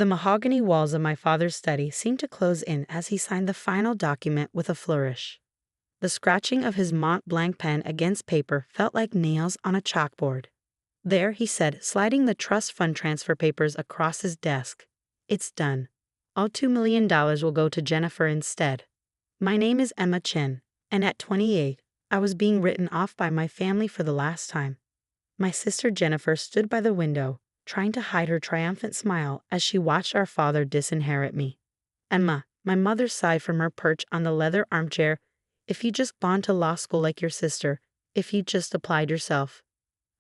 The mahogany walls of my father's study seemed to close in as he signed the final document with a flourish. The scratching of his Mont Blanc pen against paper felt like nails on a chalkboard. There, he said, sliding the trust fund transfer papers across his desk. It's done. All $2 million will go to Jennifer instead. My name is Emma Chen, and at 28, I was being written off by my family for the last time. My sister Jennifer stood by the window, trying to hide her triumphant smile as she watched our father disinherit me. Emma, my mother sighed from her perch on the leather armchair, if you just gone to law school like your sister, if you just applied yourself.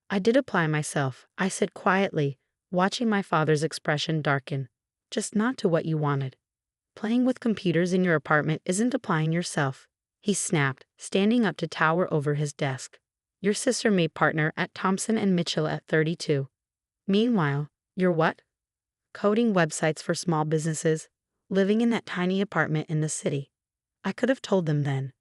I did apply myself, I said quietly, watching my father's expression darken. Just not to what you wanted. Playing with computers in your apartment isn't applying yourself, he snapped, standing up to tower over his desk. Your sister made partner at Thompson and Mitchell at 32. Meanwhile, you're what? Coding websites for small businesses, living in that tiny apartment in the city. I could have told them then.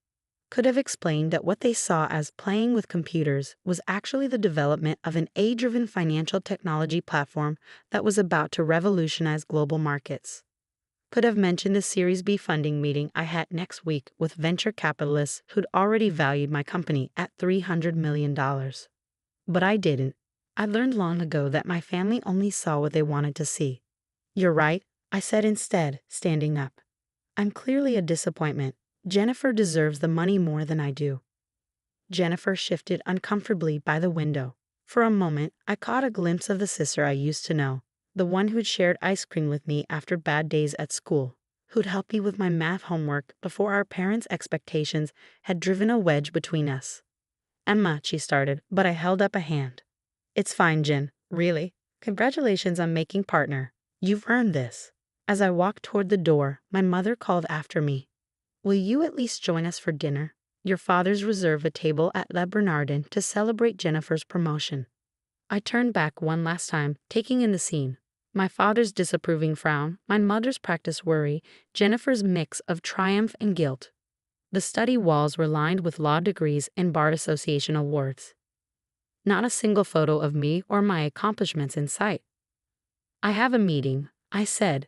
Could have explained that what they saw as playing with computers was actually the development of an AI-driven financial technology platform that was about to revolutionize global markets. Could have mentioned the Series B funding meeting I had next week with venture capitalists who'd already valued my company at $300 million. But I didn't. I learned long ago that my family only saw what they wanted to see. You're right, I said instead, standing up. I'm clearly a disappointment. Jennifer deserves the money more than I do. Jennifer shifted uncomfortably by the window. For a moment, I caught a glimpse of the sister I used to know, the one who'd shared ice cream with me after bad days at school, who'd helped me with my math homework before our parents' expectations had driven a wedge between us. Emma, she started, but I held up a hand. It's fine, Jen, really. Congratulations on making partner. You've earned this. As I walked toward the door, my mother called after me. Will you at least join us for dinner? Your father's reserved a table at Le Bernardin to celebrate Jennifer's promotion. I turned back one last time, taking in the scene. My father's disapproving frown, my mother's practiced worry, Jennifer's mix of triumph and guilt. The study walls were lined with law degrees and bar association awards. Not a single photo of me or my accomplishments in sight. I have a meeting, I said,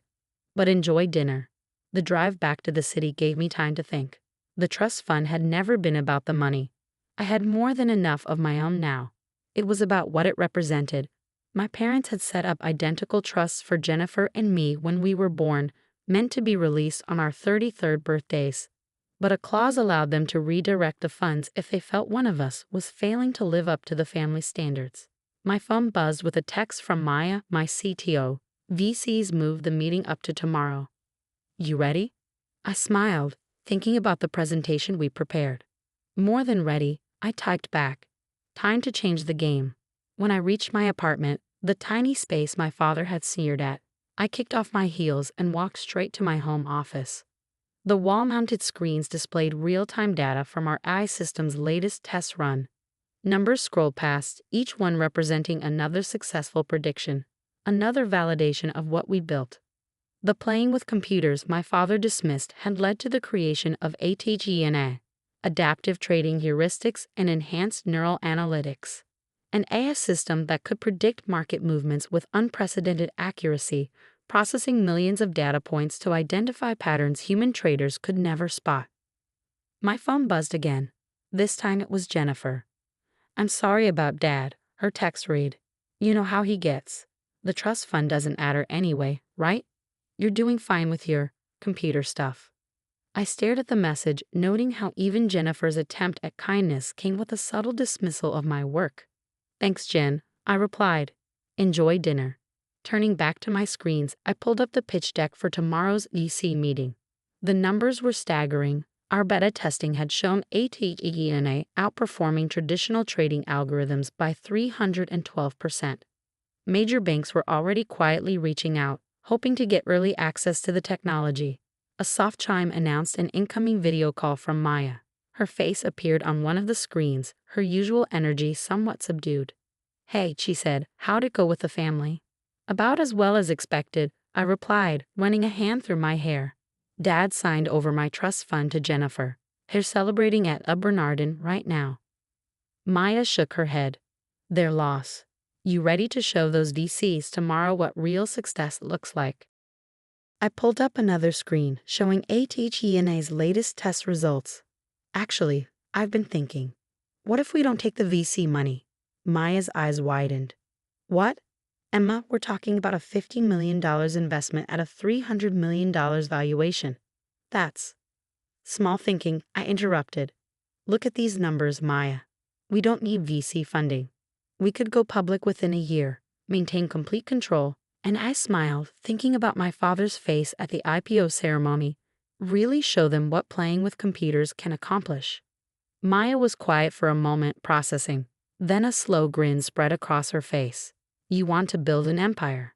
but enjoy dinner. The drive back to the city gave me time to think. The trust fund had never been about the money. I had more than enough of my own now. It was about what it represented. My parents had set up identical trusts for Jennifer and me when we were born, meant to be released on our 33rd birthdays. But a clause allowed them to redirect the funds if they felt one of us was failing to live up to the family standards. My phone buzzed with a text from Maya, my CTO. VCs moved the meeting up to tomorrow. You ready? I smiled, thinking about the presentation we prepared. More than ready, I typed back. Time to change the game. When I reached my apartment, the tiny space my father had sneered at, I kicked off my heels and walked straight to my home office. The wall-mounted screens displayed real-time data from our AI system's latest test run. Numbers scrolled past, each one representing another successful prediction, another validation of what we built. The playing with computers my father dismissed had led to the creation of ATGNA, Adaptive Trading Heuristics and Enhanced Neural Analytics, an AI system that could predict market movements with unprecedented accuracy, processing millions of data points to identify patterns human traders could never spot. My phone buzzed again. This time it was Jennifer. I'm sorry about Dad, her text read. You know how he gets. The trust fund doesn't matter anyway, right? You're doing fine with your computer stuff. I stared at the message, noting how even Jennifer's attempt at kindness came with a subtle dismissal of my work. Thanks, Jen, I replied. Enjoy dinner. Turning back to my screens, I pulled up the pitch deck for tomorrow's EC meeting. The numbers were staggering. Our beta testing had shown ATGNA outperforming traditional trading algorithms by 312%. Major banks were already quietly reaching out, hoping to get early access to the technology. A soft chime announced an incoming video call from Maya. Her face appeared on one of the screens, her usual energy somewhat subdued. Hey, she said, how'd it go with the family? About as well as expected, I replied, running a hand through my hair. Dad signed over my trust fund to Jennifer. They're celebrating at Le Bernardin right now. Maya shook her head. Their loss. You ready to show those VCs tomorrow what real success looks like? I pulled up another screen showing ATHENA's latest test results. Actually, I've been thinking, what if we don't take the VC money? Maya's eyes widened. What? Emma, we're talking about a $50 million investment at a $300 million valuation. That's small thinking, I interrupted. Look at these numbers, Maya. We don't need VC funding. We could go public within a year, maintain complete control, and I smiled, thinking about my father's face at the IPO ceremony. Really show them what playing with computers can accomplish. Maya was quiet for a moment, processing. Then a slow grin spread across her face. You want to build an empire.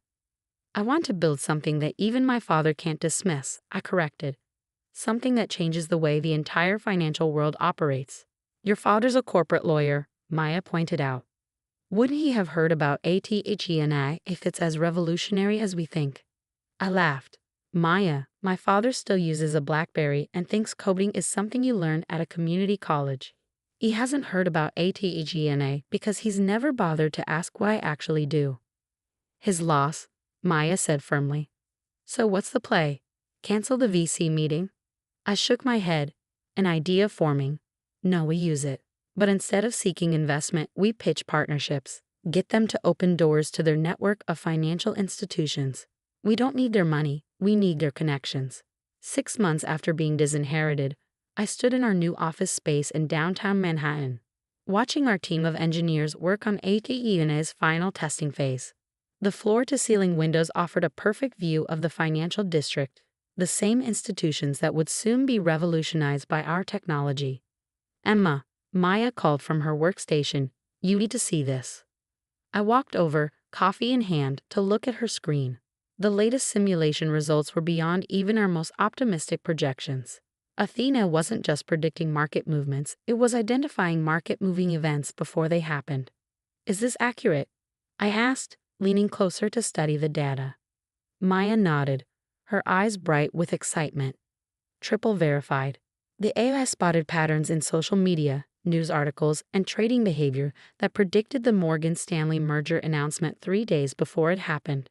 I want to build something that even my father can't dismiss, I corrected. Something that changes the way the entire financial world operates. Your father's a corporate lawyer, Maya pointed out. Wouldn't he have heard about ATHENA if it's as revolutionary as we think? I laughed. Maya, my father still uses a BlackBerry and thinks coding is something you learn at a community college. He hasn't heard about ATHENA because he's never bothered to ask what I actually do. His loss, Maya said firmly. So what's the play? Cancel the VC meeting? I shook my head, an idea forming. No, we use it. But instead of seeking investment, we pitch partnerships, get them to open doors to their network of financial institutions. We don't need their money, we need their connections. 6 months after being disinherited, I stood in our new office space in downtown Manhattan, watching our team of engineers work on ATHENA's final testing phase. The floor-to-ceiling windows offered a perfect view of the financial district, the same institutions that would soon be revolutionized by our technology. Emma, Maya called from her workstation, you need to see this. I walked over, coffee in hand, to look at her screen. The latest simulation results were beyond even our most optimistic projections. Athena wasn't just predicting market movements, it was identifying market-moving events before they happened. Is this accurate? I asked, leaning closer to study the data. Maya nodded, her eyes bright with excitement. Triple verified. The AI spotted patterns in social media, news articles, and trading behavior that predicted the Morgan Stanley merger announcement 3 days before it happened.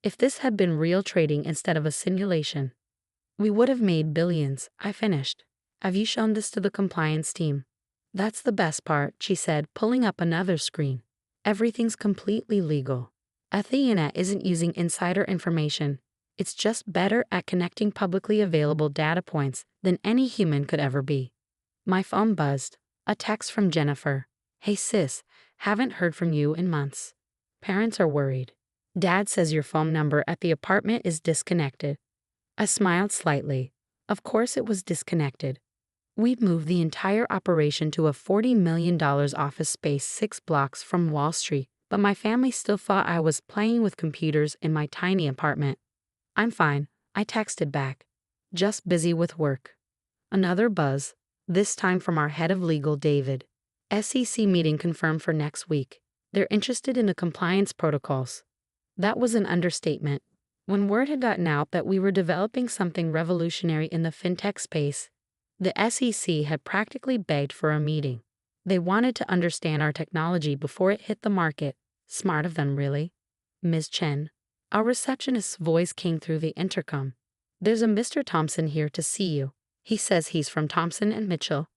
If this had been real trading instead of a simulation, we would have made billions, I finished. Have you shown this to the compliance team? That's the best part, she said, pulling up another screen. Everything's completely legal. Athena isn't using insider information. It's just better at connecting publicly available data points than any human could ever be. My phone buzzed. A text from Jennifer. Hey sis, haven't heard from you in months. Parents are worried. Dad says your phone number at the apartment is disconnected. I smiled slightly. Of course it was disconnected. We'd moved the entire operation to a $40 million office space 6 blocks from Wall Street, but my family still thought I was playing with computers in my tiny apartment. I'm fine, I texted back. Just busy with work. Another buzz, this time from our head of legal, David. SEC meeting confirmed for next week. They're interested in the compliance protocols. That was an understatement. When word had gotten out that we were developing something revolutionary in the fintech space, the SEC had practically begged for a meeting. They wanted to understand our technology before it hit the market. Smart of them, really. Ms. Chen. Our receptionist's voice came through the intercom. There's a Mr. Thompson here to see you. He says he's from Thompson and Mitchell.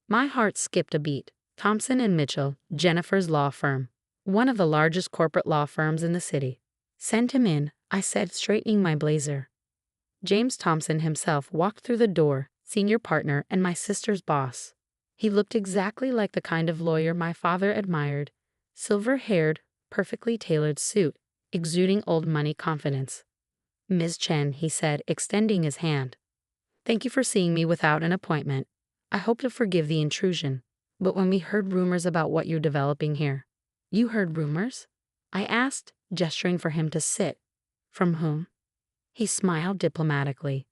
My heart skipped a beat. Thompson and Mitchell, Jennifer's law firm. One of the largest corporate law firms in the city. Send him in, I said, straightening my blazer. James Thompson himself walked through the door, senior partner and my sister's boss. He looked exactly like the kind of lawyer my father admired. Silver-haired, perfectly tailored suit, exuding old money confidence. Ms. Chen, he said, extending his hand. Thank you for seeing me without an appointment. I hope to forgive the intrusion. But when we heard rumors about what you're developing here. You heard rumors? I asked, gesturing for him to sit. From whom? He smiled diplomatically.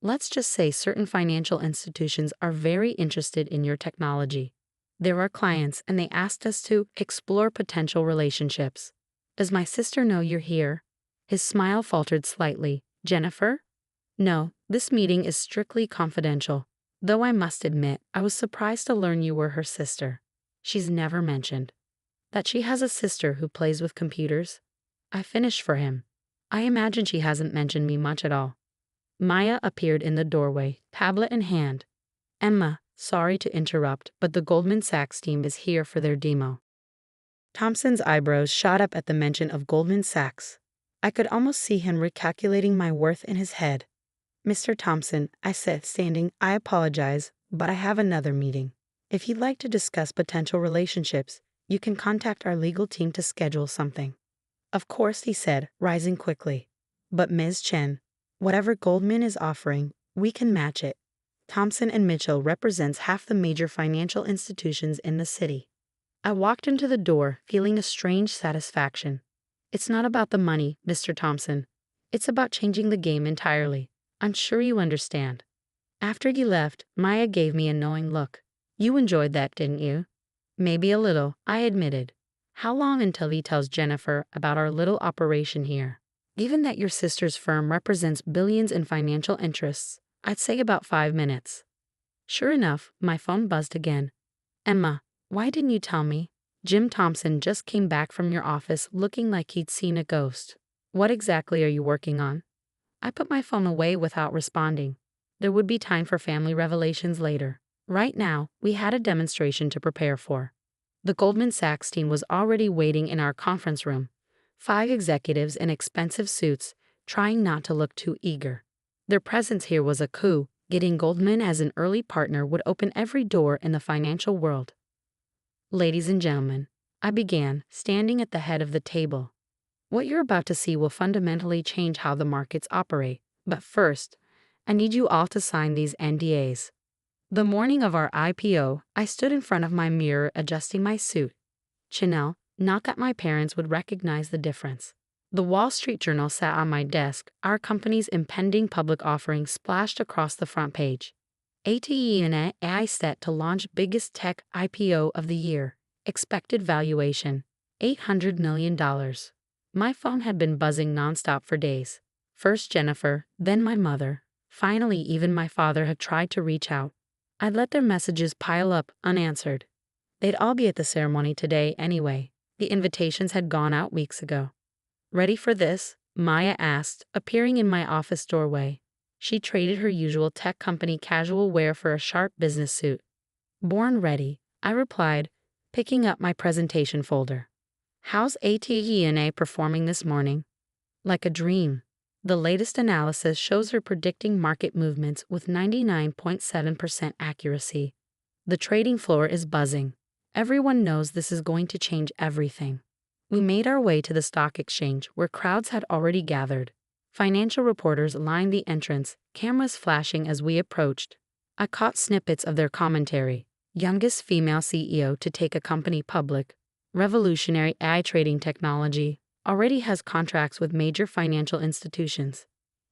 Let's just say certain financial institutions are very interested in your technology. They're our clients and they asked us to explore potential relationships. Does my sister know you're here? His smile faltered slightly. Jennifer? No, this meeting is strictly confidential. Though I must admit, I was surprised to learn you were her sister. She's never mentioned that she has a sister who plays with computers. I finished for him. I imagine she hasn't mentioned me much at all. Maya appeared in the doorway, tablet in hand. Emma, sorry to interrupt, but the Goldman Sachs team is here for their demo. Thompson's eyebrows shot up at the mention of Goldman Sachs. I could almost see him recalculating my worth in his head. Mr. Thompson, I said, standing, I apologize, but I have another meeting. If you'd like to discuss potential relationships, you can contact our legal team to schedule something. Of course, he said, rising quickly. But Ms. Chen, whatever Goldman is offering, we can match it. Thompson and Mitchell represents half the major financial institutions in the city. I walked into the door, feeling a strange satisfaction. It's not about the money, Mr. Thompson. It's about changing the game entirely. I'm sure you understand. After he left, Maya gave me a knowing look. You enjoyed that, didn't you? Maybe a little, I admitted. How long until he tells Jennifer about our little operation here? Given that your sister's firm represents billions in financial interests, I'd say about 5 minutes. Sure enough, my phone buzzed again. Emma, why didn't you tell me? Jim Thompson just came back from your office looking like he'd seen a ghost. What exactly are you working on? I put my phone away without responding. There would be time for family revelations later. Right now, we had a demonstration to prepare for. The Goldman Sachs team was already waiting in our conference room. 5 executives in expensive suits, trying not to look too eager. Their presence here was a coup. Getting Goldman as an early partner would open every door in the financial world. Ladies and gentlemen, I began, standing at the head of the table. What you're about to see will fundamentally change how the markets operate. But first, I need you all to sign these NDAs. The morning of our IPO, I stood in front of my mirror adjusting my suit. Chanel, not that my parents would recognize the difference. The Wall Street Journal sat on my desk, our company's impending public offering splashed across the front page. ATE and AI set to launch biggest tech IPO of the year. Expected valuation, $800 million. My phone had been buzzing nonstop for days. First Jennifer, then my mother. Finally, even my father had tried to reach out. I'd let their messages pile up, unanswered. They'd all be at the ceremony today anyway. The invitations had gone out weeks ago. Ready for this? Maya asked, appearing in my office doorway. She traded her usual tech company casual wear for a sharp business suit. Born ready, I replied, picking up my presentation folder. How's ATE&A performing this morning? Like a dream. The latest analysis shows her predicting market movements with 99.7% accuracy. The trading floor is buzzing. Everyone knows this is going to change everything. We made our way to the stock exchange where crowds had already gathered. Financial reporters lined the entrance, cameras flashing as we approached. I caught snippets of their commentary. Youngest female CEO to take a company public. Revolutionary AI trading technology. Already has contracts with major financial institutions.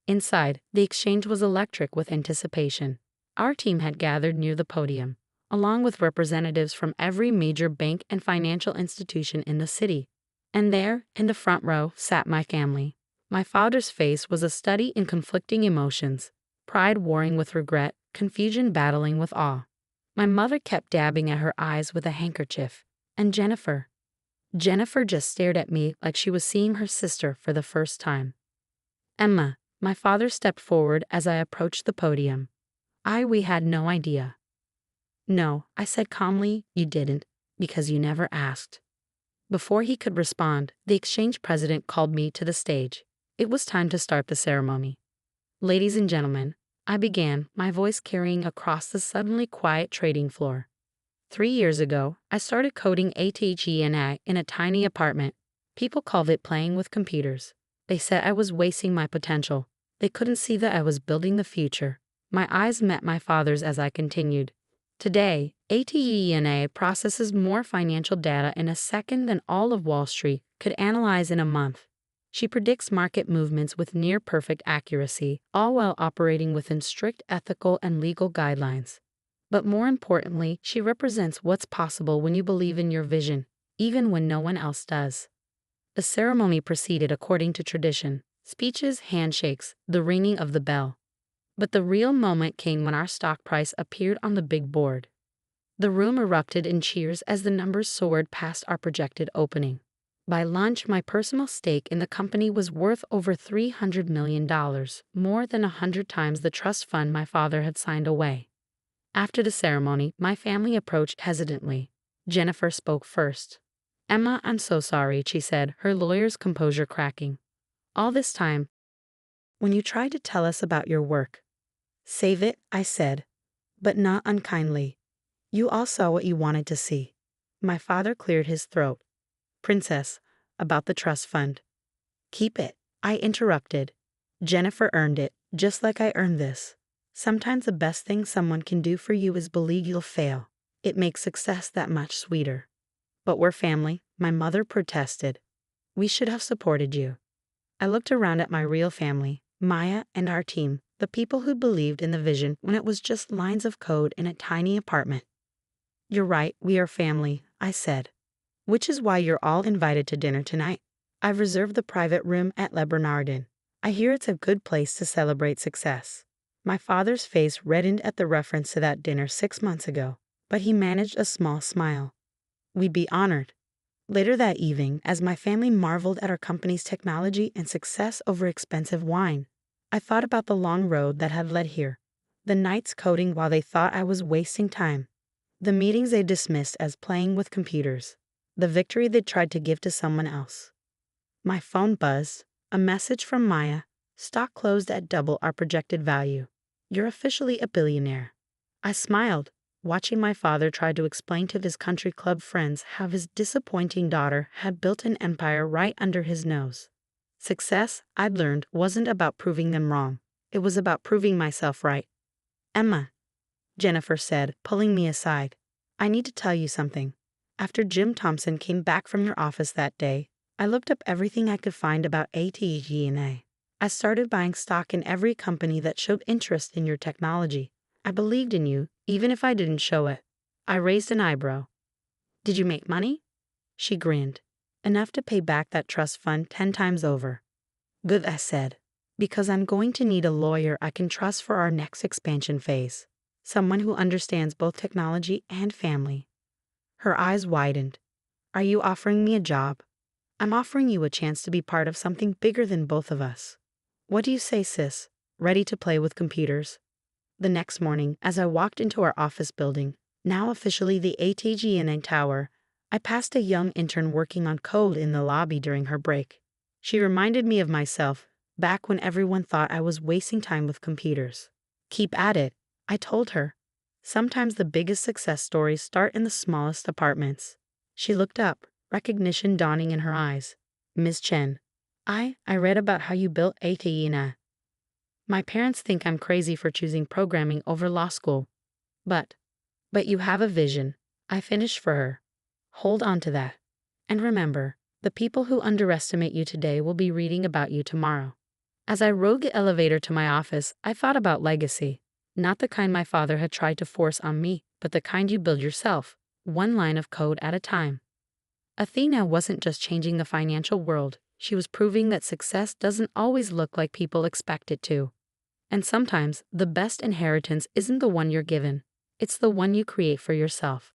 Inside, the exchange was electric with anticipation. Our team had gathered near the podium, along with representatives from every major bank and financial institution in the city. And there, in the front row, sat my family. My father's face was a study in conflicting emotions, pride warring with regret, confusion battling with awe. My mother kept dabbing at her eyes with a handkerchief. And Jennifer just stared at me like she was seeing her sister for the first time. Emma, my father stepped forward as I approached the podium. We had no idea. No, I said calmly, you didn't, because you never asked. Before he could respond, the exchange president called me to the stage. It was time to start the ceremony. Ladies and gentlemen, I began, my voice carrying across the suddenly quiet trading floor. 3 years ago, I started coding ATE&A in a tiny apartment. People called it playing with computers. They said I was wasting my potential. They couldn't see that I was building the future. My eyes met my father's as I continued. Today, ATE&A processes more financial data in a second than all of Wall Street could analyze in a month. She predicts market movements with near-perfect accuracy, all while operating within strict ethical and legal guidelines. But more importantly, she represents what's possible when you believe in your vision, even when no one else does. The ceremony proceeded according to tradition: speeches, handshakes, the ringing of the bell. But the real moment came when our stock price appeared on the big board. The room erupted in cheers as the numbers soared past our projected opening. By lunch, my personal stake in the company was worth over $300 million, more than 100 times the trust fund my father had signed away. After the ceremony, my family approached hesitantly. Jennifer spoke first. "Emma, I'm so sorry," she said, her lawyer's composure cracking. "All this time, when you tried to tell us about your work." "Save it," I said, but not unkindly. "You all saw what you wanted to see." My father cleared his throat. "Princess, about the trust fund." "Keep it," I interrupted. "Jennifer earned it, just like I earned this. Sometimes the best thing someone can do for you is believe you'll fail. It makes success that much sweeter." "But we're family," my mother protested. "We should have supported you." I looked around at my real family, Maya and our team, the people who believed in the vision when it was just lines of code in a tiny apartment. "You're right, we are family," I said. "Which is why you're all invited to dinner tonight. I've reserved the private room at Le Bernardin. I hear it's a good place to celebrate success." My father's face reddened at the reference to that dinner 6 months ago, but he managed a small smile. "We'd be honored." Later that evening, as my family marveled at our company's technology and success over expensive wine, I thought about the long road that had led here, the nights coding while they thought I was wasting time, the meetings they dismissed as playing with computers, the victory they tried to give to someone else. My phone buzzed, a message from Maya. "Stock closed at double our projected value. You're officially a billionaire." I smiled, watching my father try to explain to his country club friends how his disappointing daughter had built an empire right under his nose. Success, I'd learned, wasn't about proving them wrong. It was about proving myself right. "Emma," Jennifer said, pulling me aside, "I need to tell you something. After Jim Thompson came back from your office that day, I looked up everything I could find about ATG&A. I started buying stock in every company that showed interest in your technology. I believed in you, even if I didn't show it." I raised an eyebrow. "Did you make money?" She grinned. "Enough to pay back that trust fund 10 times over." "Good," I said, "because I'm going to need a lawyer I can trust for our next expansion phase. Someone who understands both technology and family." Her eyes widened. "Are you offering me a job?" "I'm offering you a chance to be part of something bigger than both of us. What do you say, sis? Ready to play with computers?" The next morning, as I walked into our office building, now officially the ATG&A Tower, I passed a young intern working on code in the lobby during her break. She reminded me of myself, back when everyone thought I was wasting time with computers. "Keep at it," I told her. "Sometimes the biggest success stories start in the smallest apartments." She looked up, recognition dawning in her eyes. "Ms. Chen, I read about how you built ATG&A. My parents think I'm crazy for choosing programming over law school. But you have a vision," I finished for her. "Hold on to that. And remember, the people who underestimate you today will be reading about you tomorrow." As I rode the elevator to my office, I thought about legacy. Not the kind my father had tried to force on me, but the kind you build yourself, one line of code at a time. Athena wasn't just changing the financial world, she was proving that success doesn't always look like people expect it to. And sometimes, the best inheritance isn't the one you're given, it's the one you create for yourself.